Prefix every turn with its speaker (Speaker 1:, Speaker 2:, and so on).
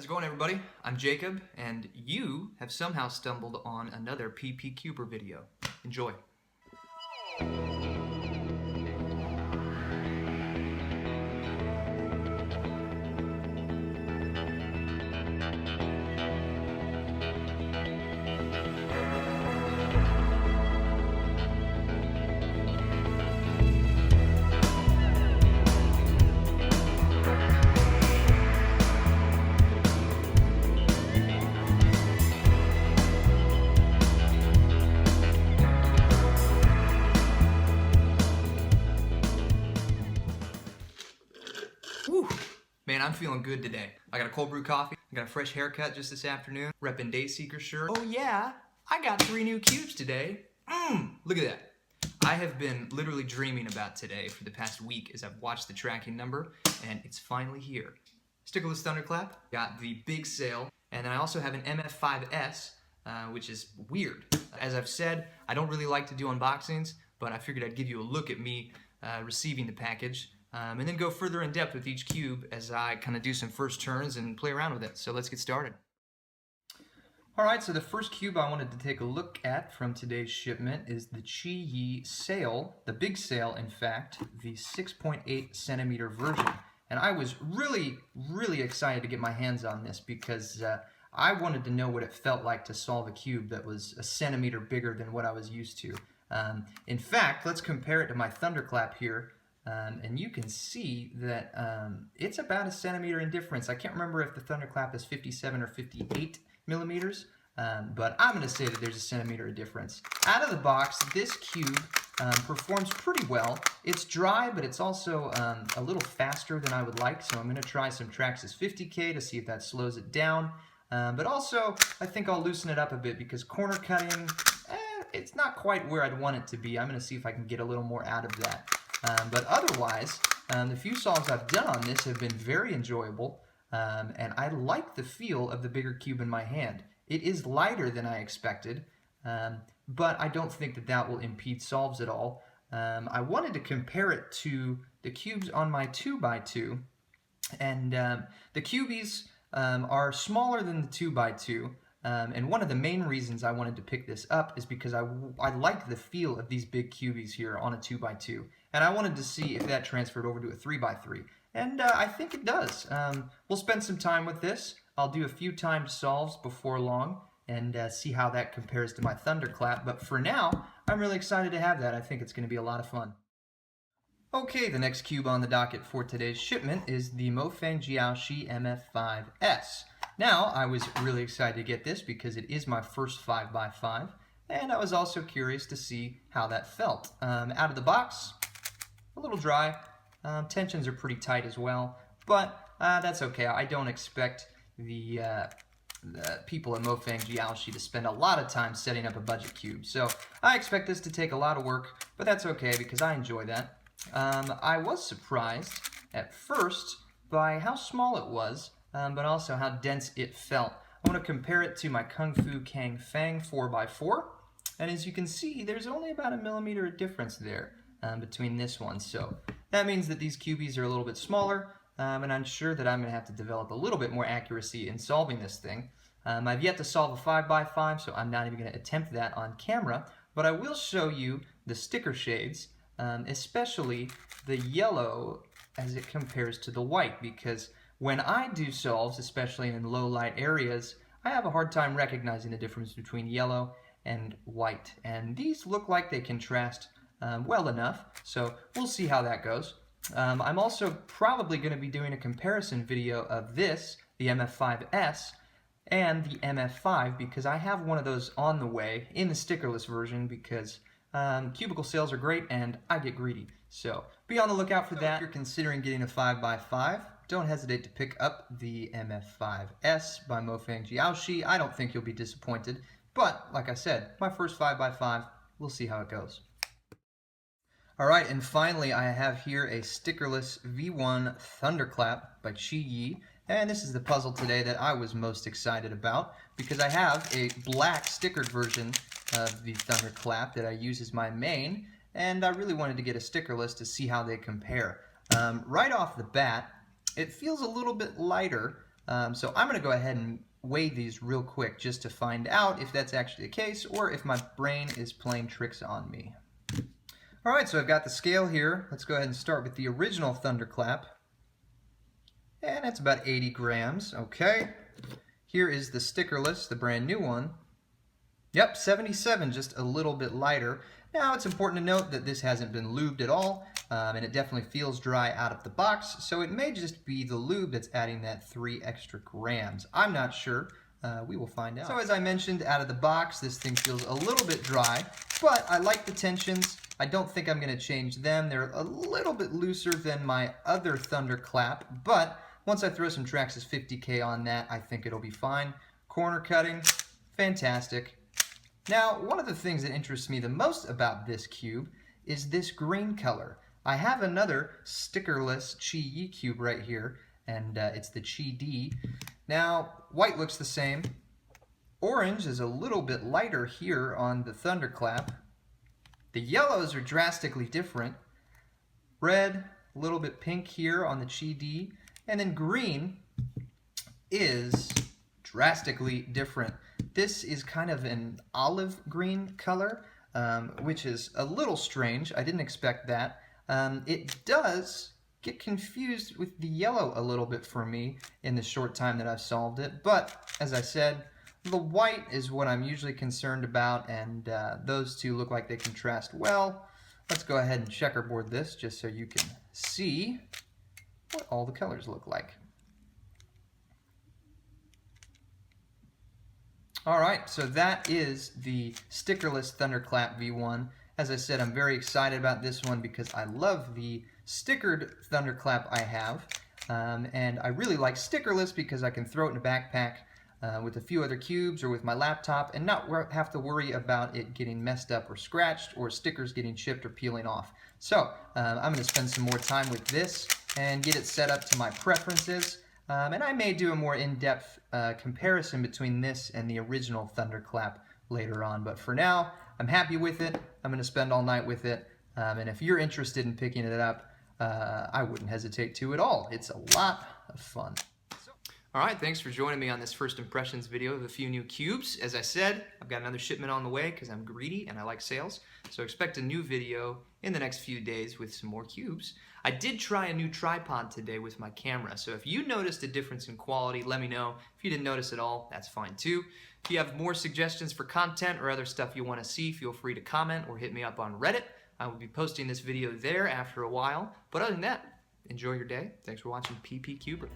Speaker 1: How's it going, everybody? I'm Jacob, and you have somehow stumbled on another PPcuber video. Enjoy. Whew. Man, I'm feeling good today. I got a cold brew coffee, I got a fresh haircut just this afternoon, reppin' Dayseeker shirt. Oh yeah, I got 3 new cubes today. Look at that. I have been literally dreaming about today for the past week as I've watched the tracking number, and it's finally here. Stickerless Thunderclap, got the Big Sail, and then I also have an MF5S, which is weird. As I've said, I don't really like to do unboxings, but I figured I'd give you a look at me receiving the package. And then go further in depth with each cube as I kind of do some first turns and play around with it. So let's get started. Alright, so the first cube I wanted to take a look at from today's shipment is the QiYi Sail, the Big Sail in fact, the 6.8 centimeter version. And I was really excited to get my hands on this because I wanted to know what it felt like to solve a cube that was a centimeter bigger than what I was used to. In fact, let's compare it to my Thunderclap here. And you can see that it's about a centimeter in difference. I can't remember if the Thunderclap is 57 or 58 millimeters, but I'm going to say that there's a centimeter of difference. Out of the box, this cube performs pretty well. It's dry, but it's also a little faster than I would like, so I'm going to try some Traxxas 50K to see if that slows it down. But also, I think I'll loosen it up a bit because corner cutting, it's not quite where I'd want it to be. I'm going to see if I can get a little more out of that. But otherwise, the few solves I've done on this have been very enjoyable, and I like the feel of the bigger cube in my hand. It is lighter than I expected, but I don't think that that will impede solves at all. I wanted to compare it to the cubes on my 2x2, and the QiYis are smaller than the 2x2. And one of the main reasons I wanted to pick this up is because I like the feel of these big QiYis here on a 2x2. And I wanted to see if that transferred over to a 3x3. And I think it does. We'll spend some time with this. I'll do a few timed solves before long and see how that compares to my Thunderclap. But for now, I'm really excited to have that. I think it's going to be a lot of fun. Okay, the next cube on the docket for today's shipment is the MoFang JiaoShi MF5S. Now, I was really excited to get this because it is my first 5x5, and I was also curious to see how that felt. Out of the box, a little dry. Tensions are pretty tight as well, but that's okay. I don't expect the people at MoFang JiaoShi to spend a lot of time setting up a budget cube, so I expect this to take a lot of work, but that's okay because I enjoy that. I was surprised at first by how small it was, but also how dense it felt. I want to compare it to my Kung Fu Kang Fang 4x4, and as you can see, there's only about a millimeter of difference there between this one. So that means that these QiYis are a little bit smaller, and I'm sure that I'm going to have to develop a little bit more accuracy in solving this thing. I've yet to solve a 5x5, so I'm not even going to attempt that on camera, but I will show you the sticker shades, especially the yellow as it compares to the white, because when I do solves, especially in low light areas, I have a hard time recognizing the difference between yellow and white. And these look like they contrast well enough, so we'll see how that goes. I'm also probably going to be doing a comparison video of this, the MF5S, and the MF5, because I have one of those on the way in the stickerless version because cubicle sales are great and I get greedy. So be on the lookout for that. If you're considering getting a 5x5, don't hesitate to pick up the MF5S by MoFang JiaoShi. I don't think you'll be disappointed, but like I said, my first 5x5, we'll see how it goes. Alright, and finally I have here a Stickerless V1 Thunderclap by QiYi, and this is the puzzle today that I was most excited about because I have a black stickered version of the Thunderclap that I use as my main, and I really wanted to get a stickerless to see how they compare. Right off the bat, it feels a little bit lighter So I'm going to go ahead and weigh these real quick just to find out if that's actually the case or if my brain is playing tricks on me. Alright, so I've got the scale here. Let's go ahead and start with the original Thunderclap. And it's about 80 grams. Okay. Here is the Stickerless, the brand new one. Yep, 77, just a little bit lighter. Now, it's important to note that this hasn't been lubed at all, and it definitely feels dry out of the box, so it may just be the lube that's adding that 3 extra grams. I'm not sure. We will find out. So as I mentioned, out of the box, this thing feels a little bit dry, but I like the tensions. I don't think I'm going to change them. They're a little bit looser than my other Thunderclap, but once I throw some Traxxas 50K on that, I think it'll be fine. Corner cutting, fantastic. Now, one of the things that interests me the most about this cube is this green color. I have another stickerless QiYi cube right here, and it's the QiD. Now, white looks the same. Orange is a little bit lighter here on the Thunderclap. The yellows are drastically different. Red, a little bit pink here on the QiD, and then green is drastically different. This is kind of an olive green color, which is a little strange. I didn't expect that. It does get confused with the yellow a little bit for me in the short time that I've solved it, but as I said, the white is what I'm usually concerned about, and those two look like they contrast well. Let's go ahead and checkerboard this just so you can see what all the colors look like. Alright, so that is the Stickerless Thunderclap V1. As I said, I'm very excited about this one because I love the stickered Thunderclap I have. And I really like Stickerless because I can throw it in a backpack with a few other cubes or with my laptop and not have to worry about it getting messed up or scratched or stickers getting chipped or peeling off. So I'm going to spend some more time with this and get it set up to my preferences. And I may do a more in-depth comparison between this and the original Thunderclap later on. But for now, I'm happy with it. I'm going to spend all night with it. And if you're interested in picking it up, I wouldn't hesitate to at all. It's a lot of fun. Alright, thanks for joining me on this first impressions video of a few new cubes. As I said, I've got another shipment on the way because I'm greedy and I like sales. So expect a new video in the next few days with some more cubes. I did try a new tripod today with my camera, so if you noticed a difference in quality, let me know. If you didn't notice at all, that's fine too. If you have more suggestions for content or other stuff you want to see, feel free to comment or hit me up on Reddit. I will be posting this video there after a while. But other than that, enjoy your day. Thanks for watching PPcuber.